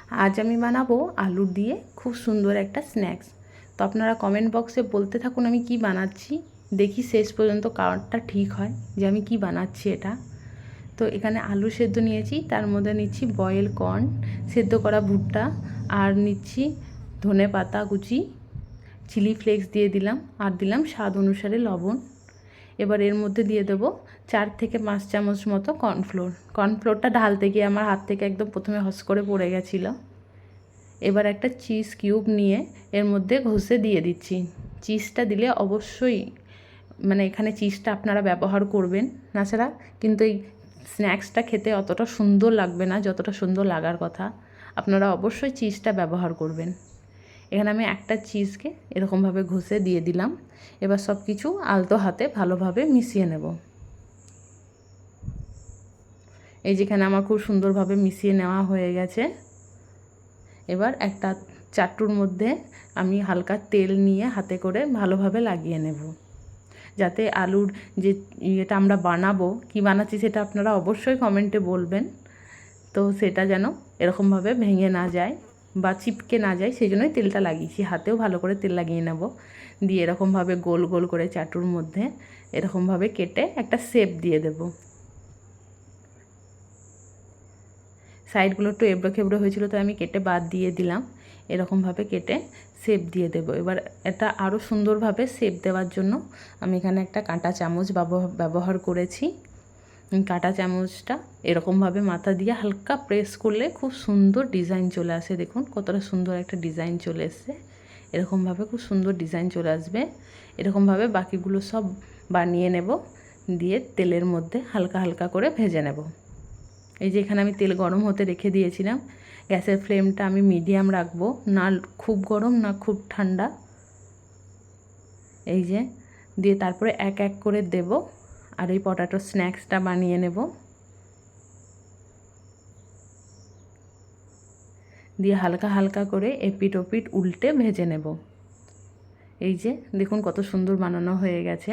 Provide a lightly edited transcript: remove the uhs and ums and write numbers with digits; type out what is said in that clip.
আজ আমি বানাবো আলু দিয়ে খুব সুন্দর একটা স্ন্যাক্স। তো আপনারা কমেন্ট বক্সে বলতে থাকুন আমি কি বানাচ্ছি, দেখি শেষ পর্যন্ত কারণটা ঠিক হয় যে আমি কি বানাচ্ছি এটা। তো এখানে আলু সেদ্ধ নিয়েছি, তার মধ্যে নিচ্ছি বয়েল কর্ন, সেদ্ধ করা ভুট্টা, আর নিচ্ছি ধনে পাতা কুচি, চিলি ফ্লেক্স দিয়ে দিলাম, আর দিলাম স্বাদ অনুসারে লবণ। এবার এর মধ্যে দিয়ে দেবো 4 থেকে 5 চামচ মতো কর্নফ্লোর। কর্নফ্লোরটা ঢালতে গিয়ে আমার হাত থেকে একদম প্রথমে হস করে পড়ে গেছিলো। এবার একটা চিজ কিউব নিয়ে এর মধ্যে ঘষে দিয়ে দিচ্ছি। চিজটা দিলে অবশ্যই এখানে চিজটা আপনারা ব্যবহার করবেন, তাছাড়া কিন্তু এই স্ন্যাক্সটা খেতে অতটা সুন্দর লাগবে না যতটা সুন্দর লাগার কথা। আপনারা অবশ্যই চিজটা ব্যবহার করবেন। এখানে আমি একটা চিজকে এরকমভাবে ঘষে দিয়ে দিলাম। এবার সব কিছু আলতো হাতে ভালোভাবে মিশিয়ে নেব। এই যেখানে আমার খুব সুন্দরভাবে মিশিয়ে নেওয়া হয়ে গেছে। এবার একটা চাটুর মধ্যে আমি হালকা তেল নিয়ে হাতে করে ভালোভাবে লাগিয়ে নেব, যাতে আলুর যে ইয়েটা আমরা বানাবো, কি বানাচ্ছি সেটা আপনারা অবশ্যই কমেন্টে বলবেন। তো সেটা যেন এরকমভাবে ভেঙে না যায় বা চিপকে না যায়, সেই জন্যই তেলটা লাগিয়েছি। হাতেও ভালো করে তেল লাগিয়ে নেব, দিয়ে এরকমভাবে গোল গোল করে চাটুর মধ্যে এরকমভাবে কেটে একটা শেপ দিয়ে দেব। সাইডগুলো একটু এবড়ো খেবড়ো হয়েছিল, তো আমি কেটে বাদ দিয়ে দিলাম। এরকমভাবে কেটে শেপ দিয়ে দেব। এবার এটা আরও সুন্দরভাবে শেপ দেওয়ার জন্য আমি এখানে একটা কাঁটা চামচ ব্যবহার করেছি। কাঁটা চামচটা এরকমভাবে মাথা দিয়ে হালকা প্রেস করলে খুব সুন্দর ডিজাইন চলে আসে। দেখুন কতটা সুন্দর একটা ডিজাইন চলে এসছে। এরকমভাবে খুব সুন্দর ডিজাইন চলে আসবে। এরকমভাবে বাকিগুলো সব বানিয়ে নেব, দিয়ে তেলের মধ্যে হালকা হালকা করে ভেজে নেব। এই যে এখানে আমি তেল গরম হতে রেখে দিয়েছিলাম। গ্যাসের ফ্লেমটা আমি মিডিয়াম রাখবো, না খুব গরম না খুব ঠান্ডা। এই যে দিয়ে তারপরে এক এক করে দেব, আর এই পটাটো স্ন্যাক্সটা বানিয়ে নেব। দিয়ে হালকা হালকা করে এপিট ওপিট উল্টে ভেজে নেব। এই যে দেখুন কত সুন্দর বানানো হয়ে গেছে।